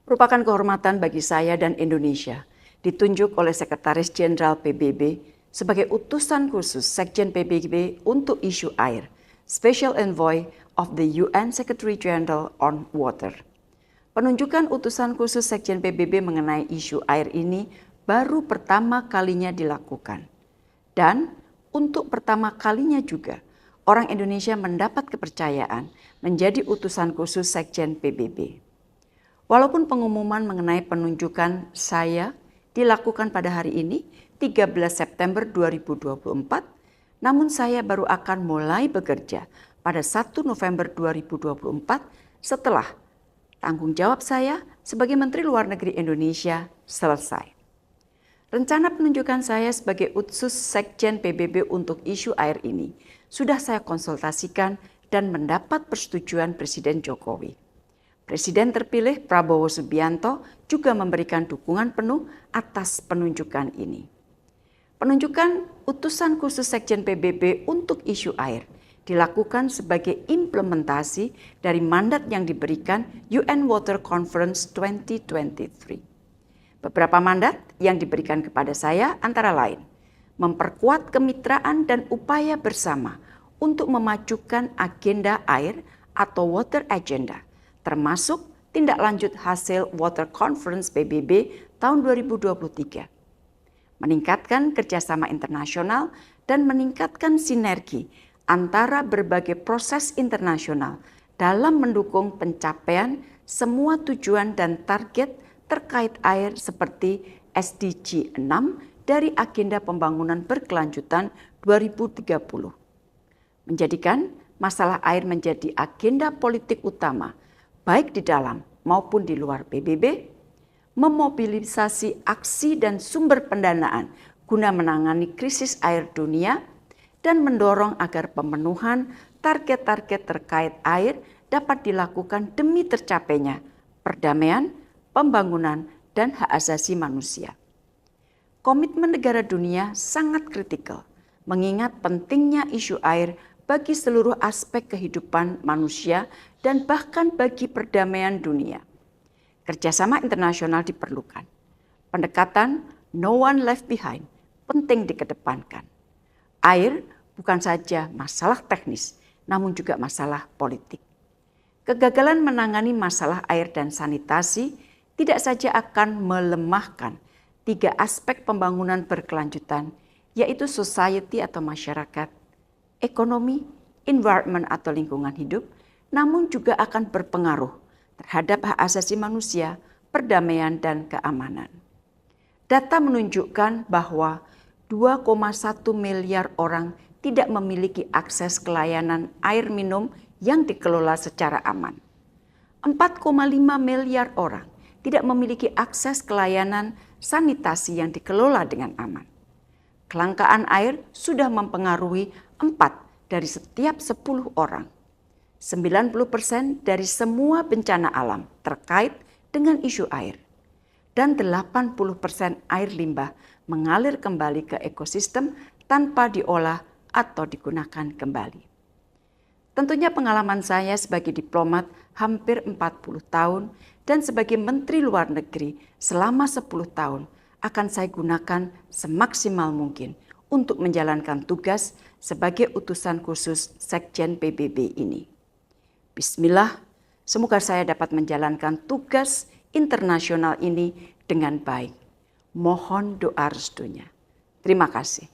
Merupakan kehormatan bagi saya dan Indonesia ditunjuk oleh Sekretaris Jenderal PBB sebagai utusan khusus Sekjen PBB untuk isu air, Special Envoy of the UN Secretary General on Water. Penunjukan utusan khusus Sekjen PBB mengenai isu air ini baru pertama kalinya dilakukan. Dan untuk pertama kalinya juga, orang Indonesia mendapat kepercayaan menjadi utusan khusus Sekjen PBB. Walaupun pengumuman mengenai penunjukan saya dilakukan pada hari ini, 13 September 2024, namun saya baru akan mulai bekerja pada 1 November 2024 setelah tanggung jawab saya sebagai Menteri Luar Negeri Indonesia selesai. Rencana penunjukan saya sebagai utusan Sekjen PBB untuk isu air ini sudah saya konsultasikan dan mendapat persetujuan Presiden Jokowi. Presiden terpilih Prabowo Subianto juga memberikan dukungan penuh atas penunjukan ini. Penunjukan utusan khusus Sekjen PBB untuk isu air dilakukan sebagai implementasi dari mandat yang diberikan UN Water Conference 2023. Beberapa mandat yang diberikan kepada saya antara lain, memperkuat kemitraan dan upaya bersama untuk memajukan agenda air atau water agenda, termasuk tindak lanjut hasil Water Conference PBB tahun 2023. Meningkatkan kerjasama internasional dan meningkatkan sinergi antara berbagai proses internasional dalam mendukung pencapaian semua tujuan dan target terkait air seperti SDG 6 dari Agenda Pembangunan Berkelanjutan 2030. Menjadikan masalah air menjadi agenda politik utama baik di dalam maupun di luar PBB, memobilisasi aksi dan sumber pendanaan guna menangani krisis air dunia, dan mendorong agar pemenuhan target-target terkait air dapat dilakukan demi tercapainya perdamaian, pembangunan, dan hak asasi manusia. Komitmen negara dunia sangat kritikal, mengingat pentingnya isu air bagi seluruh aspek kehidupan manusia dan bahkan bagi perdamaian dunia. Kerjasama internasional diperlukan. Pendekatan no one left behind penting dikedepankan. Air bukan saja masalah teknis, namun juga masalah politik. Kegagalan menangani masalah air dan sanitasi tidak saja akan melemahkan 3 aspek pembangunan berkelanjutan, yaitu society atau masyarakat, ekonomi, environment atau lingkungan hidup, namun juga akan berpengaruh terhadap hak asasi manusia, perdamaian, dan keamanan. Data menunjukkan bahwa 2,1 miliar orang tidak memiliki akses ke layanan air minum yang dikelola secara aman. 4,5 miliar orang tidak memiliki akses ke layanan sanitasi yang dikelola dengan aman. Kelangkaan air sudah mempengaruhi 4 dari setiap 10 orang. 90% dari semua bencana alam terkait dengan isu air. Dan 80% air limbah mengalir kembali ke ekosistem tanpa diolah atau digunakan kembali. Tentunya pengalaman saya sebagai diplomat hampir 40 tahun dan sebagai Menteri Luar Negeri selama 10 tahun akan saya gunakan semaksimal mungkin untuk menjalankan tugas sebagai utusan khusus Sekjen PBB ini. Bismillah, semoga saya dapat menjalankan tugas internasional ini dengan baik. Mohon doa restunya. Terima kasih.